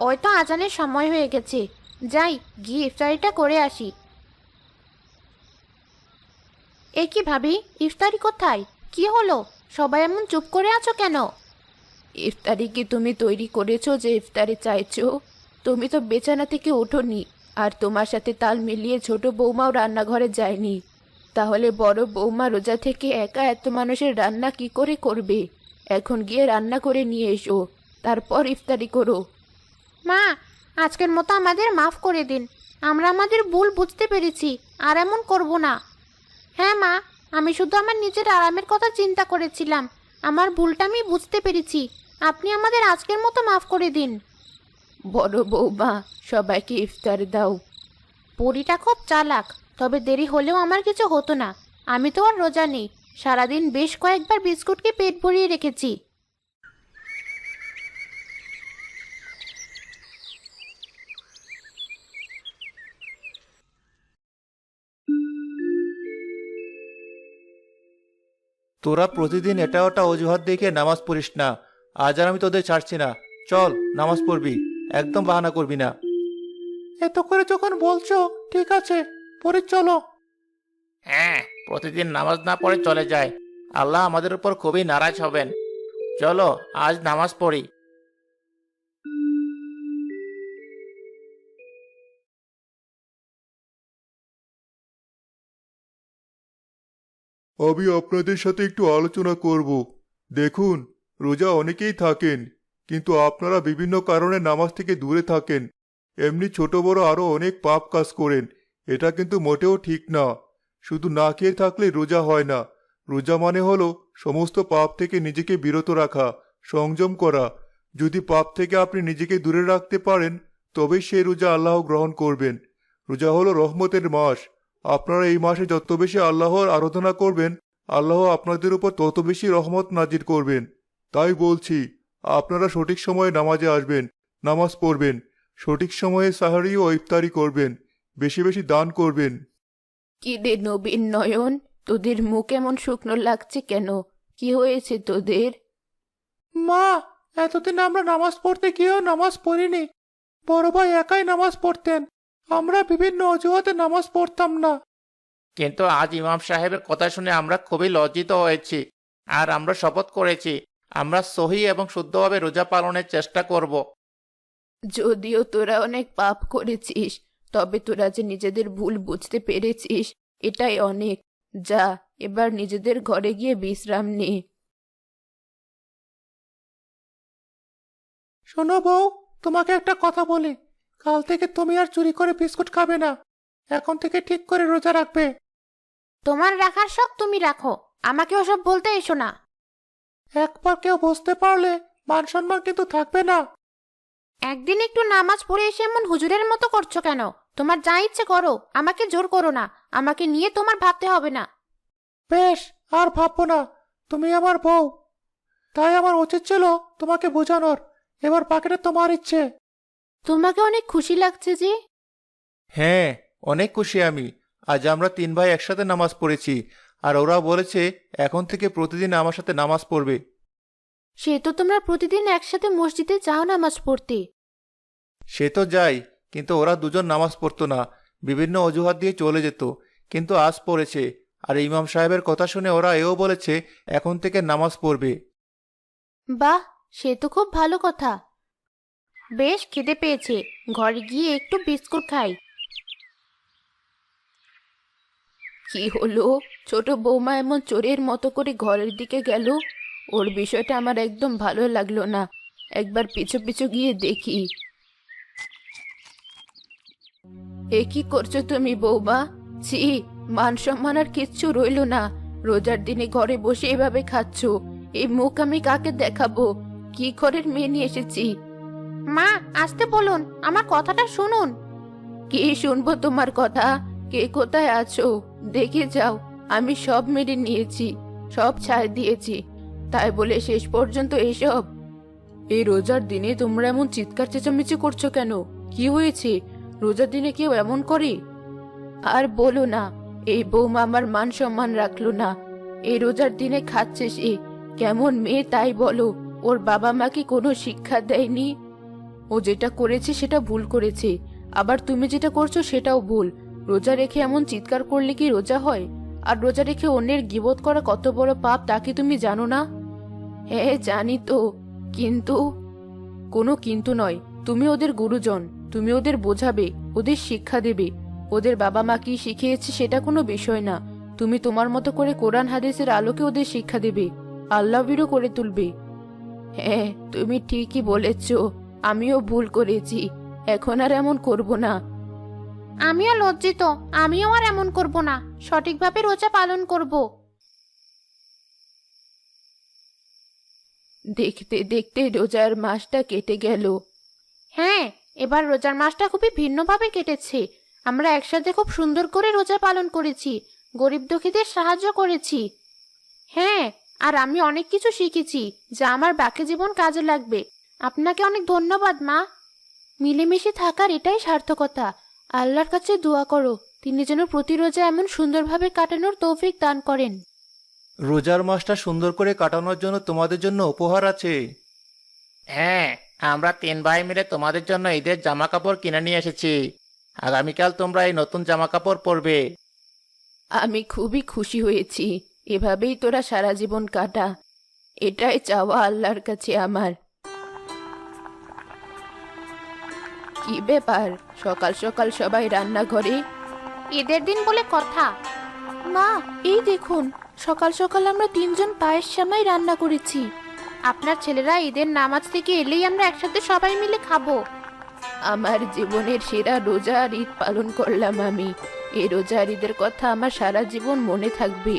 ওই তো আজানের সময় হয়ে গেছে, যাই গিয়ে ইফতারিটা করে আসি। এ কি ভাবি, ইফতারি কোথায়? কি হলো, সবাই এমন চুপ করে আছো কেন? ইফতারি কি তুমি তৈরি করেছো যে ইফতারি চাইছো? তুমি তো বিছানা থেকে ওঠোনি, আর তোমার সাথে তাল মিলিয়ে ছোট বৌমাও রান্নাঘরে যায়নি। তাহলে বড় বৌমা রোজা থেকে একা এত মানুষের রান্না কি করে করবে? এখন গিয়ে রান্না করে নিয়ে এসো, তারপর ইফতারি করো। মা, আজকের মতো আমাদের মাফ করে দিন। আমরা আমাদের ভুল বুঝতে পেরেছি, আর এমন করব না। হ্যাঁ মা, আমি শুধু আমার নিজের আরামের কথা চিন্তা করেছিলাম। আমার ভুলটা আমি বুঝতে পেরেছি। আপনি আমাদের আজকের মতো মাফ করে দিন। বড় বৌমা, সবাইকে ইফতার দাও। পরীটা খুব চালাক, তবে দেরি হলেও আমার কিছু হতো না। আমি তো আর রোজা নেই, সারাদিন বেশ কয়েকবার বিস্কুটকে পেট ভরিয়ে রেখেছি। তোরা প্রতিদিন এটা ওটা অজুহাত দেখে নামাজ পড়িস না। আজ আর আমি তোদের ছাড়ছি না। চল, নামাজ পড়বি, একদম বাহানা করবি না। এত করে যখন বলছো, ঠিক আছে, পড়ে চলো। হ্যাঁ, প্রতিদিন নামাজ না পড়ে চলে যায়, আল্লাহ আমাদের উপর খুবই নারাজ হবেন। চলো, আজ নামাজ পড়ি। আমি আপনাদের সাথে একটু আলোচনা করব। দেখুন, রোজা অনেকেই থাকেন, কিন্তু আপনারা বিভিন্ন কারণে নামাজ থেকে দূরে থাকেন। এমনি ছোট বড় আরো অনেক পাপ কাজ করেন। এটা কিন্তু মোটেও ঠিক না। শুধু না খেয়ে থাকলে রোজা হয় না। রোজা মানে হলো সমস্ত পাপ থেকে নিজেকে বিরত রাখা, সংযম করা। যদি পাপ থেকে আপনি নিজেকে দূরে রাখতে পারেন, তবেই সেই রোজা আল্লাহ গ্রহণ করবেন। রোজা হলো রহমতের মাস। আপনারা এই মাসে যত বেশি আল্লাহর আরাধনা করবেন, আল্লাহ আপনাদের উপর তত বেশি রহমত নাজির করবেন। তাই বলছি, আপনারা সঠিক সময়ে নামাজে আসবেন, নামাজ পড়বেন, সঠিক সময়ে সাহারি ও ইফতারি করবেন, বেশি বেশি দান করবেন। কি রে নবীন নয়ন, তোদের মুখ এমন শুকনো লাগছে কেন? কি হয়েছে তোদের? মা, এতদিন আমরা নামাজ পড়তে গিয়েও নামাজ পড়িনি। বড় ভাই একাই নামাজ পড়তেন, আমরা বিভিন্ন অজুহাতে নামাজ পড়তাম না। কিন্তু আজ ইমাম সাহেবের কথা শুনে আমরা খুবই লজ্জিত হয়েছি, আর আমরা শপথ করেছি আমরা সহি এবং শুদ্ধভাবে রোজা পালনের চেষ্টা করব। যদিও তোরা অনেক পাপ করেছিস, তবে তোরা যে নিজেদের ভুল বুঝতে পেরেছিস, এটাই অনেক। যা, এবার নিজেদের ঘরে গিয়ে বিশ্রাম নে। শোনো বউ, তোমাকে একটা কথা বলি। কাল থেকে তুমি আর চুরি করে বিস্কুট খাবে না। এখন থেকে ঠিক করে রোজা রাখবে। তোমার রাখার শখ তুমি রাখো, আমাকে ওসব বলতে এসো না। একবার কেউ বুঝতে পারলে মান সম্মান কিন্তু থাকবে না। একদিন একটু নামাজ পড়ে এসে এমন হুজুরের মতো করছো কেন? তোমার যা ইচ্ছে করো, আমাকে জোর করো না। আমাকে নিয়ে তোমার ভাবতে হবে না। বেশ, আর ভাববো না। তুমি আমার বউ, তাই আমার উচিত ছিল তোমাকে বোঝানোর। এবার বাকিটা তোমার ইচ্ছে। তোমাকে অনেক খুশি লাগছে যে। হ্যাঁ, অনেক খুশি আমি। আজ আমরা 3 ভাই একসাথে নামাজ পড়েছি, আর ওরা বলেছে এখন থেকে প্রতিদিন আমার সাথে নামাজ পড়বে। সে তো তোমরা প্রতিদিন একসাথে মসজিদে যাও নামাজ পড়তে। সে তো যাই, কিন্তু ওরা দুজন নামাজ পড়তো না, বিভিন্ন অজুহাত দিয়ে চলে যেত। কিন্তু আজ পড়েছে, আর ইমাম সাহেবের কথা শুনে ওরা এও বলেছে এখন থেকে নামাজ পড়বে। বাহ, সে তো খুব ভালো কথা। বেশ খিদে পেয়েছে, ঘরে গিয়ে একটু বিস্কুট খাই। কি হলো, ছোট বৌমা এমন চোরের মতো করে ঘরের দিকে গেল? ওর বিষয়টা আমার একদম ভালো লাগলো না। একবার পিছু পিছু গিয়ে দেখি। এ কি করছো তুমি বৌমা? ছি, মান সম্মান আর কিচ্ছু রইলো না। রোজার দিনে ঘরে বসে এভাবে খাচ্ছো, এই মুখ আমি কাকে দেখাবো? কি ঘরের মেয়ে নিয়ে এসেছি? মা, আসতে বলুন, আমার কথাটা শুনুন। কি শুনবো তোমার কথা? কে কোথায় আছো দেখে যাও। আমি সব মেনে নিয়েছি, সব ছাড় দিয়েছি, তাই বলে শেষ পর্যন্ত এসব? এই রোজার দিনে তোমরা এমন চিৎকার চেঁচামেচি করছো কেন? কি হয়েছে? রোজার দিনে কেউ এমন করে? আর বলো না, এই বৌমা আমার মান সম্মান রাখলো না। এই রোজার দিনে খাচ্ছে সে, কেমন মেয়ে তাই বলো? ওর বাবা মা কি কোনো শিক্ষা দেয়নি? ও যেটা করেছে সেটা ভুল করেছে, আবার তুমি যেটা করছো সেটাও ভুল। রোজা রেখে এমন চিৎকার করলে কি রোজা হয়? আর রোজা রেখে অন্যের গীবত করা কত বড় পাপ তা কি তুমি জানো না? হ্যাঁ জানি তো, কিন্তু কোনো কিন্তু নয়। তুমি ওদের গুরুজন, তুমি ওদের বোঝাবে, ওদের শিক্ষা দেবে। ওদের বাবা মা কি শিখিয়েছে সেটা কোনো বিষয় না। তুমি তোমার মতো করে কোরআন হাদিসের আলোকে ওদের শিক্ষা দেবে, আল্লাহ ভীরু করে তুলবে। হ্যাঁ তুমি ঠিকই বলেছ, আমিও ভুল করেছি, এখন আর এমন করব না। আমিও লজ্জিত, আমিও আর এমন করব না, সঠিকভাবে রোজা পালন করব। দেখতে দেখতে রোজার মাসটা কেটে গেল। হ্যাঁ, এবার রোজার মাসটা খুবই ভিন্নভাবে কেটেছে। আমরা একসাথে খুব সুন্দর করে রোজা পালন করেছি, গরিব দুঃখীদের সাহায্য করেছি। হ্যাঁ, আর আমি অনেক কিছু শিখেছি যা আমার বাকি জীবন কাজে লাগবে। আপনাকে অনেক ধন্যবাদ মা। মিলেমিশে থাকার এটাই সার্থকতা। আল্লাহর কাছে দোয়া করো তিনি যেন প্রতি রোজা এমন সুন্দরভাবে কাটানোর তৌফিক দান করেন। রোজার মাসটা সুন্দর করে কাটানোর জন্য তোমাদের জন্য উপহার আছে। হ্যাঁ, আমরা 3 ভাই মিলে তোমাদের জন্য ঈদের জামা কাপড় কিনে নিয়ে এসেছি। আগামীকাল তোমরা এই নতুন জামা কাপড় পরবে। আমি খুবই খুশি হয়েছি। এভাবেই তোরা সারা জীবন কাটা, এটাই চাওয়া আল্লাহর কাছে আমার। কি ব্যাপার, সকাল সকাল সবাই রান্নাঘরে? ঈদের দিন বলে কথা। মা, এই দেখুন, সকাল সকাল আমরা 3 জন পায়েস সামাই রান্না করেছি। আপনার ছেলেরা ঈদের নামাজ থেকে এলেই আমরা একসাথে সবাই মিলে খাবো। আমার জীবনের সেরা রোজা আর ঈদ পালন করলাম আমি। এই রোজা আর ঈদের কথা আমার সারা জীবন মনে থাকবে।